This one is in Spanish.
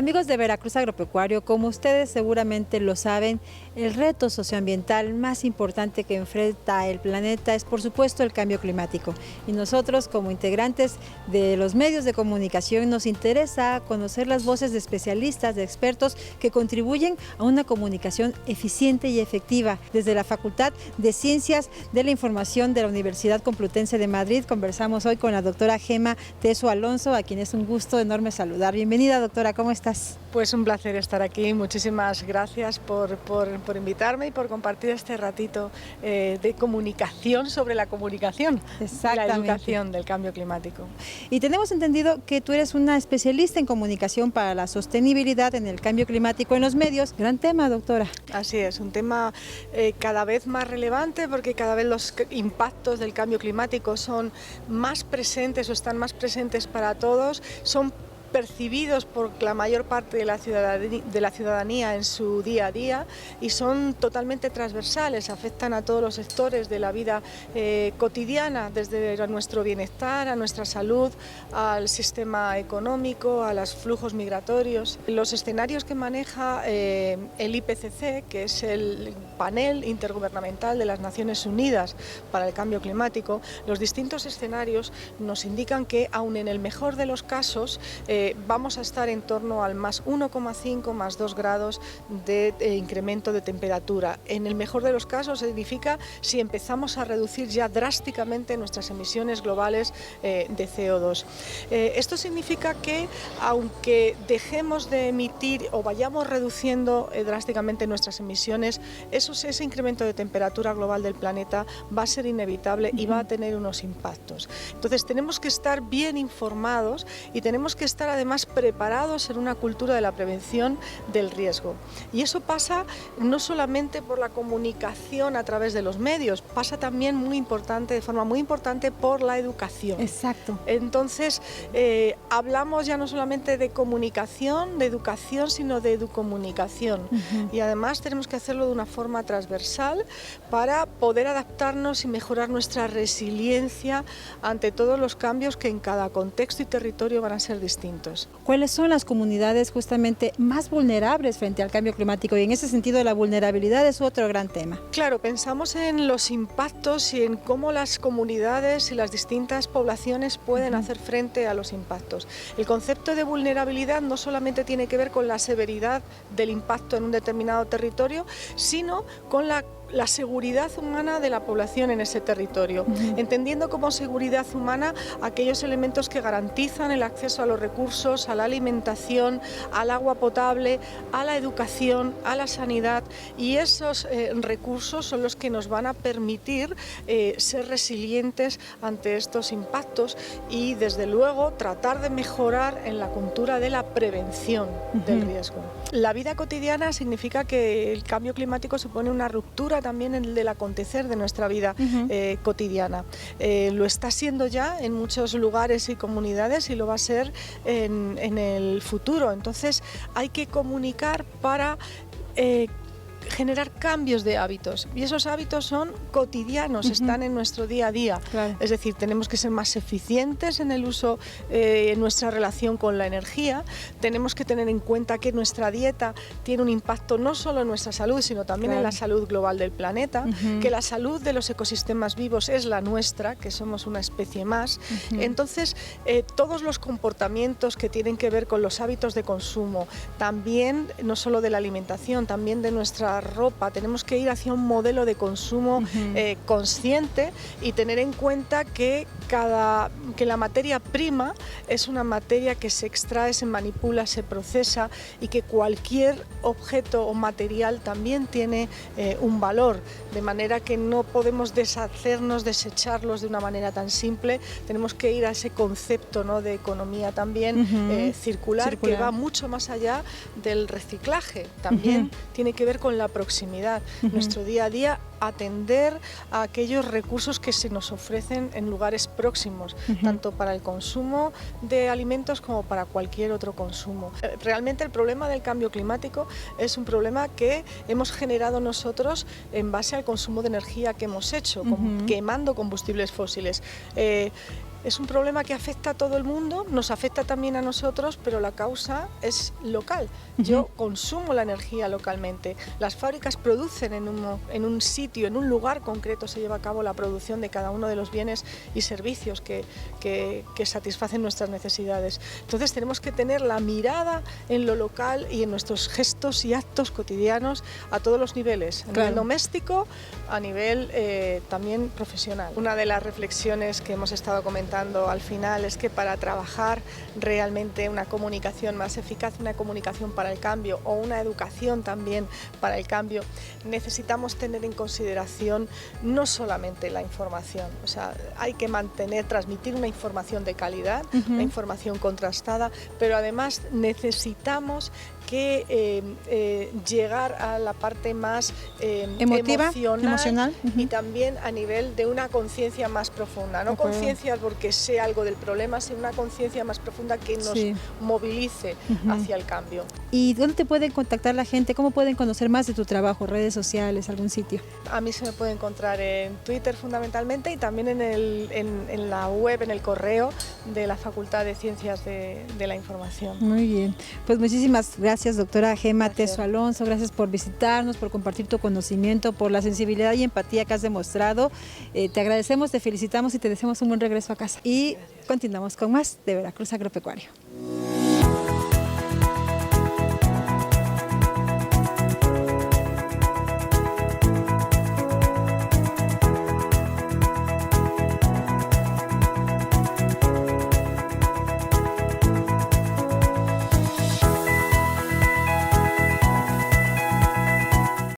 Amigos de Veracruz Agropecuario, como ustedes seguramente lo saben, el reto socioambiental más importante que enfrenta el planeta es, por supuesto, el cambio climático. Y nosotros, como integrantes de los medios de comunicación, nos interesa conocer las voces de especialistas, de expertos que contribuyen a una comunicación eficiente y efectiva. Desde la Facultad de Ciencias de la Información de la Universidad Complutense de Madrid, conversamos hoy con la doctora Gema Teso Alonso, a quien es un gusto enorme saludar. Bienvenida, doctora, ¿cómo estás? Pues un placer estar aquí, muchísimas gracias por invitarme y por compartir este ratito de comunicación sobre la comunicación, la educación del cambio climático. Y tenemos entendido que tú eres una especialista en comunicación para la sostenibilidad en el cambio climático en los medios. Gran tema, doctora. Así es, un tema cada vez más relevante porque cada vez los impactos del cambio climático son más presentes o están más presentes para todos, son percibidos por la mayor parte de la ciudadanía en su día a día y son totalmente transversales, afectan a todos los sectores de la vida cotidiana, desde nuestro bienestar, a nuestra salud, al sistema económico, a los flujos migratorios. Los escenarios que maneja el IPCC, que es el panel intergubernamental de las Naciones Unidas para el cambio climático, los distintos escenarios nos indican que, aun en el mejor de los casos, vamos a estar en torno al más 1,5 más 2 grados de incremento de temperatura. En el mejor de los casos significa si empezamos a reducir ya drásticamente nuestras emisiones globales de CO2. Esto significa que aunque dejemos de emitir o vayamos reduciendo drásticamente nuestras emisiones, ese incremento de temperatura global del planeta va a ser inevitable y va a tener unos impactos. Entonces tenemos que estar bien informados y tenemos que estar además preparados en una cultura de la prevención del riesgo. Y eso pasa no solamente por la comunicación a través de los medios, pasa también de forma muy importante por la educación. Exacto. Entonces hablamos ya no solamente de comunicación, de educación, sino de educomunicación. Y además tenemos que hacerlo de una forma transversal para poder adaptarnos y mejorar nuestra resiliencia ante todos los cambios que en cada contexto y territorio van a ser distintos. ¿Cuáles son las comunidades justamente más vulnerables frente al cambio climático? Y en ese sentido la vulnerabilidad es otro gran tema. Claro, pensamos en los impactos y en cómo las comunidades y las distintas poblaciones pueden hacer frente a los impactos. El concepto de vulnerabilidad no solamente tiene que ver con la severidad del impacto en un determinado territorio, sino con la seguridad humana de la población en ese territorio, entendiendo como seguridad humana aquellos elementos que garantizan el acceso a los recursos, a la alimentación, al agua potable, a la educación, a la sanidad, y esos recursos son los que nos van a permitir ser resilientes ante estos impactos y, desde luego, tratar de mejorar en la cultura de la prevención del riesgo. La vida cotidiana significa que el cambio climático supone una ruptura también en el acontecer de nuestra vida cotidiana. Lo está siendo ya en muchos lugares y comunidades y lo va a ser en el futuro. Entonces hay que comunicar para generar cambios de hábitos, y esos hábitos son cotidianos, están en nuestro día a día. Claro. Es decir, tenemos que ser más eficientes en el uso, en nuestra relación con la energía, tenemos que tener en cuenta que nuestra dieta tiene un impacto no solo en nuestra salud, sino también en la salud global del planeta, que la salud de los ecosistemas vivos es la nuestra, que somos una especie más. Entonces, todos los comportamientos que tienen que ver con los hábitos de consumo, también no solo de la alimentación, también de nuestra ropa, tenemos que ir hacia un modelo de consumo consciente y tener en cuenta que la materia prima es una materia que se extrae, se manipula, se procesa, y que cualquier objeto o material también tiene un valor, de manera que no podemos desecharlos de una manera tan simple. Tenemos que ir a ese concepto, ¿no?, de economía también circular, que va mucho más allá del reciclaje, también tiene que ver con la proximidad, nuestro día a día, atender a aquellos recursos que se nos ofrecen en lugares próximos, tanto para el consumo de alimentos como para cualquier otro consumo. Realmente el problema del cambio climático es un problema que hemos generado nosotros en base al consumo de energía que hemos hecho, quemando combustibles fósiles. Es un problema que afecta a todo el mundo, nos afecta también a nosotros, pero la causa es local. Yo consumo la energía localmente. Las fábricas producen en un sitio, en un lugar concreto se lleva a cabo la producción de cada uno de los bienes y servicios que satisfacen nuestras necesidades. Entonces tenemos que tener la mirada en lo local y en nuestros gestos y actos cotidianos a todos los niveles, a nivel doméstico, a nivel también profesional. Una de las reflexiones que hemos estado comentando al final es que para trabajar realmente una comunicación más eficaz, una comunicación para el cambio o una educación también para el cambio, necesitamos tener en consideración no solamente la información, o sea, hay que transmitir una información de calidad, una información contrastada, pero además necesitamos que llegar a la parte más emocional y también a nivel de una conciencia más profunda, no conciencia porque sea algo del problema, sino una conciencia más profunda que nos movilice hacia el cambio. ¿Y dónde te pueden contactar la gente? ¿Cómo pueden conocer más de tu trabajo? ¿Redes sociales, algún sitio? A mí se me puede encontrar en Twitter fundamentalmente y también en la web, en el correo de la Facultad de Ciencias de la Información. Muy bien, pues muchísimas gracias, doctora Gema Teso Alonso, gracias por visitarnos, por compartir tu conocimiento, por la sensibilidad y empatía que has demostrado. Te agradecemos, te felicitamos y te deseamos un buen regreso a casa. Y continuamos con más de Veracruz Agropecuario.